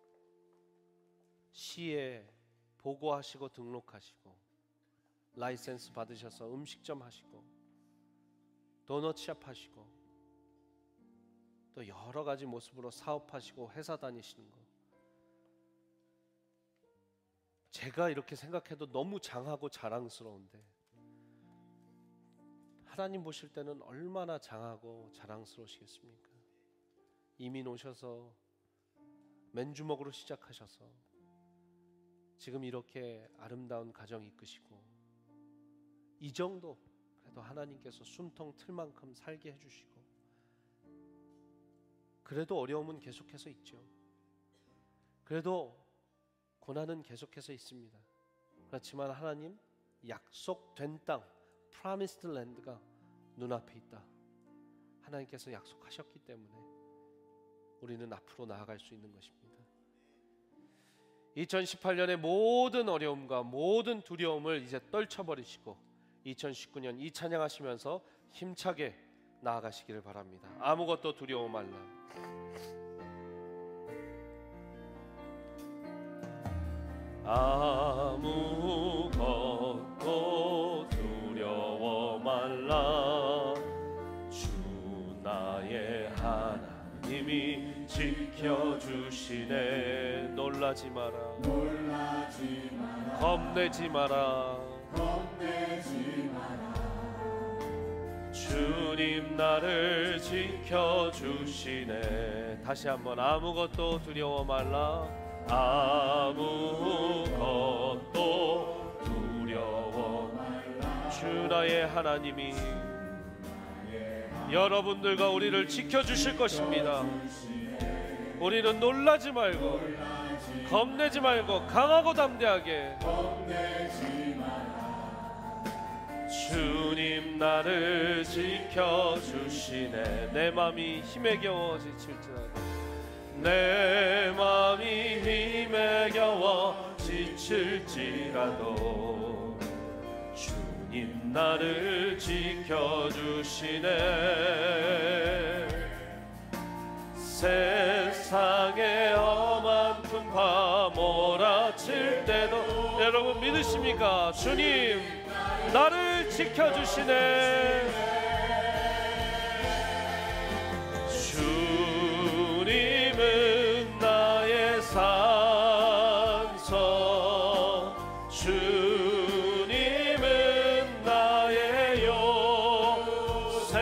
시에 보고하시고 등록하시고 라이센스 받으셔서 음식점 하시고 도넛샵 하시고 또 여러 가지 모습으로 사업하시고 회사 다니시는 거, 제가 이렇게 생각해도 너무 장하고 자랑스러운데 하나님 보실 때는 얼마나 장하고 자랑스러우시겠습니까? 이민 오셔서 맨주먹으로 시작하셔서 지금 이렇게 아름다운 가정 이끄시고, 이 정도 그래도 하나님께서 숨통 틀 만큼 살게 해주시고, 그래도 어려움은 계속해서 있죠. 그래도 고난은 계속해서 있습니다. 그렇지만 하나님 약속된 땅, Promised Land가 눈앞에 있다. 하나님께서 약속하셨기 때문에 우리는 앞으로 나아갈 수 있는 것입니다. 2018년의 모든 어려움과 모든 두려움을 이제 떨쳐버리시고 2019년 이 찬양하시면서 힘차게 나아가시기를 바랍니다. 아무것도 두려워 말라. 아무것도 두려워 말라. 주 나의 하나님이 지켜주시네. 놀라지 마라. 겁내지 마라. 주님 나를 지켜주시네. 다시 한번 아무것도 두려워 말라. 아무것도 두려워 말라. 주 나의 하나님이 여러분들과 우리를 지켜주실 것입니다. 우리는 놀라지 말고 겁내지 말고 강하고 담대하게 주님 나를 지켜주시네. 내 맘이 힘에 겨워 지칠지라도, 내 맘이 힘에 겨워 지칠지라도 주님 나를 지켜주시네. 세상에 험한 풍파 몰아칠 때도 여러분 믿으십니까? 주님 나를 지켜주시네. 주님은 나의 산성, 주님은 나의 요새,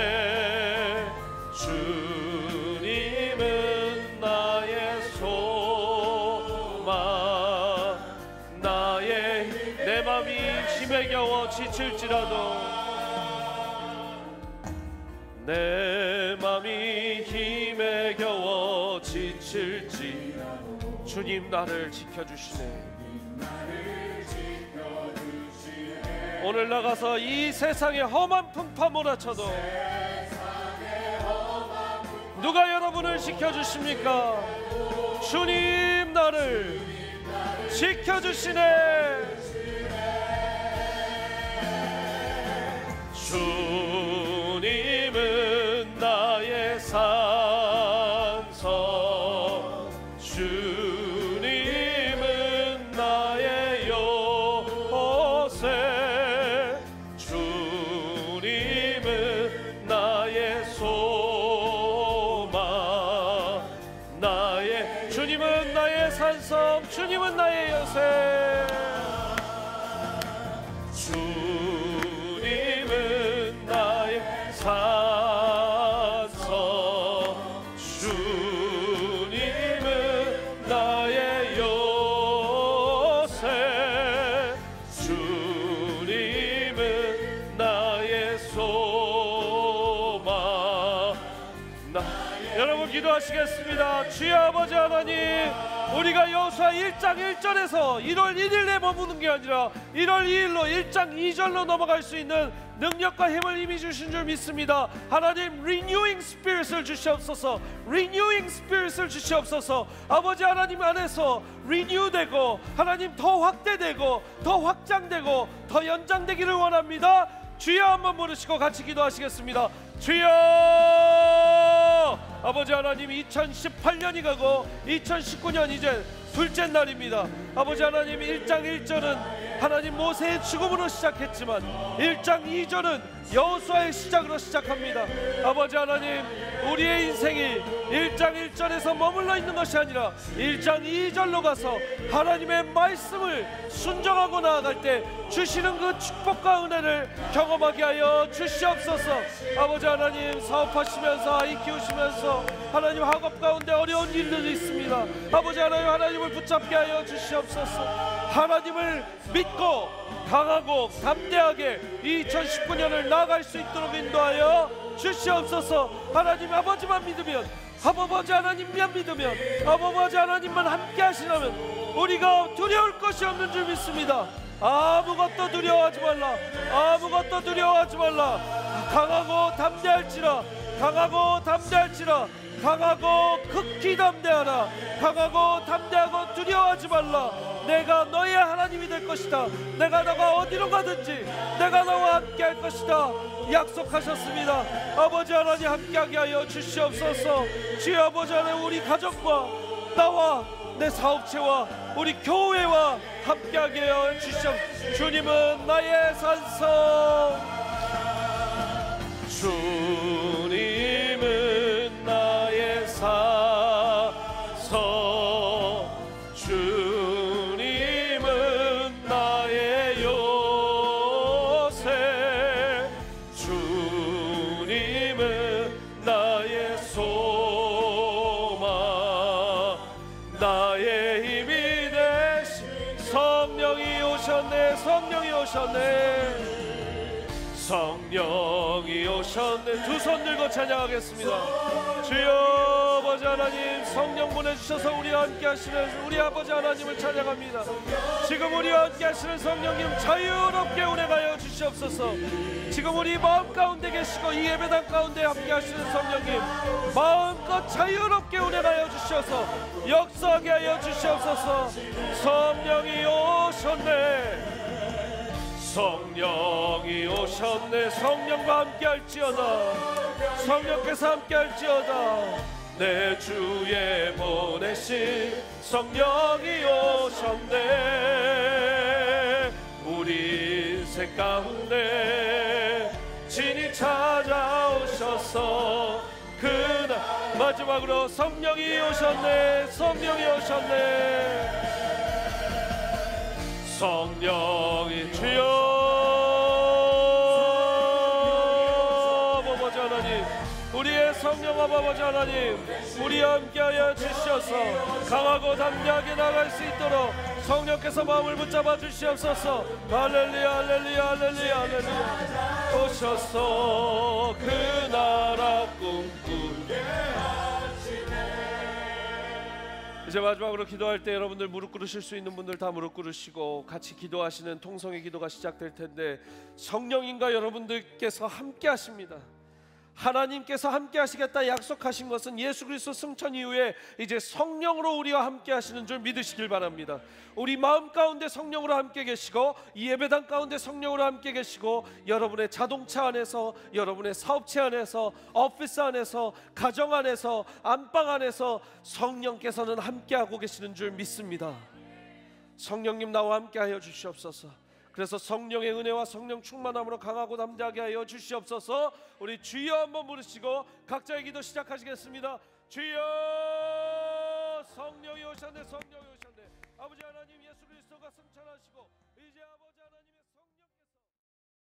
주님은 나의 힘들고 지칠지라도 내 맘이 힘에 겨워 지칠지라도 주님 나를 지켜주시네. 오늘 나가서 이 세상의 험한 풍파 몰아쳐도 누가 여러분을 지켜주십니까? 주님 나를 지켜주시네. 주님은 나의 산성, 주님은 나의 요새, 주님은 나의 소망, 주님은 나의 산성, 주님은 나의 요새, 주님은 나의 산성, 주님은 나의 요새, 주님은 나의 소망. 여러분 기도하시겠습니다. 주여 아버지 하나님, 우리가 여호수아 1장 1절에서 1월 1일에 머무는 게 아니라 1월 2일로 1장 2절로 넘어갈 수 있는 능력과 힘을 이미 주신 줄 믿습니다. 하나님 renewing spirit을 주시옵소서. renewing spirit을 주시옵소서. 아버지 하나님 안에서 renew되고 하나님 더 확대되고 더 확장되고 더 연장되기를 원합니다. 주여 한번 부르시고 같이 기도하시겠습니다. 주여 아버지 하나님, 2018년이 가고 2019년 이제 둘째 날입니다. 아버지 하나님, 1장 1절은 하나님 모세의 죽음으로 시작했지만 1장 2절은 여호수아의 시작으로 시작합니다. 아버지 하나님, 우리의 인생이 1장 1절에서 머물러 있는 것이 아니라 1장 2절로 가서 하나님의 말씀을 순종하고 나아갈 때 주시는 그 축복과 은혜를 경험하게 하여 주시옵소서. 아버지 하나님, 사업하시면서 아이 키우시면서 하나님 학업 가운데 어려운 일들이 있습니다. 아버지 하나님, 하나님을 붙잡게 하여 주시옵소서. 하나님을 믿고 강하고 담대하게 2019년을 나아갈 수 있도록 인도하여 주시옵소서. 하나님 아버지만 믿으면, 아버지 하나님만 믿으면, 아버지 하나님만 함께 하시라면 우리가 두려울 것이 없는 줄 믿습니다. 아무것도 두려워하지 말라. 아무것도 두려워하지 말라. 강하고 담대할지라. 강하고 담대할지라. 강하고 극히 담대하라. 강하고 담대하고 두려워하지 말라. 내가 너의 하나님이 될 것이다. 내가 너가 어디로 가든지 내가 너와 함께 할 것이다 약속하셨습니다. 아버지 하나님, 함께하게 하여 주시옵소서. 주여 아버지 하나님, 우리 가족과 나와 내 사업체와 우리 교회와 함께하게 하여 주시옵소서. 주님은 나의 산성, 주님은 나의 산성, 주님은 나의 요새, 주님은 나의 소망, 나의 힘이 되신 성령이 오셨네. 성령이 오셨네. 성령이 오셨네. 두 손 들고 찬양하겠습니다. 주여 아버지 하나님, 성령 보내주셔서 우리와 함께 하시는 우리 아버지 하나님을 찬양합니다. 지금 우리와 함께 하시는 성령님 자유롭게 운행하여 주시옵소서. 지금 우리 마음 가운데 계시고 이 예배당 가운데 함께 하시는 성령님, 마음껏 자유롭게 운행하여 주셔서 역사하게 하여 주시옵소서. 성령이 오셨네. 성령이 오셨네. 성령과 함께 할지어다. 성령께서 함께 할지어다. 내 주에 보내신 성령이 오셨네. 우리 인생 가운데 진히 찾아오셔서 그날 마지막으로 성령이 오셨네. 성령이 오셨네. 성령이 주여 아버지 하나님, 우리의 성령 아버지 하나님, 우리와 함께하여 주셔서 강하고 담대하게 나갈 수 있도록 성령께서 마음을 붙잡아 주시옵소서. 할렐루야 할렐루야 할렐루야 할렐루야. 오셔서 그 나라 꿈꾸게 하시네. 이제 마지막으로 기도할 때 여러분들 무릎 꿇으실 수 있는 분들 다 무릎 꿇으시고 같이 기도하시는 통성의 기도가 시작될 텐데, 성령님과 여러분들께서 함께 하십니다. 하나님께서 함께 하시겠다 약속하신 것은 예수 그리스도 승천 이후에 이제 성령으로 우리와 함께 하시는 줄 믿으시길 바랍니다. 우리 마음 가운데 성령으로 함께 계시고, 이 예배당 가운데 성령으로 함께 계시고, 여러분의 자동차 안에서, 여러분의 사업체 안에서, 오피스 안에서, 가정 안에서, 안방 안에서 성령께서는 함께하고 계시는 줄 믿습니다. 성령님 나와 함께하여 주시옵소서. 그래서 성령의 은혜와 성령 충만함으로 강하고 담대하게 하여 주시옵소서. 우리 주여 한번 부르시고 각자의 기도 시작하시겠습니다. 주여, 성령이 오셨네, 성령이 오셨네. 아버지 하나님, 예수 그리스도가 승천하시고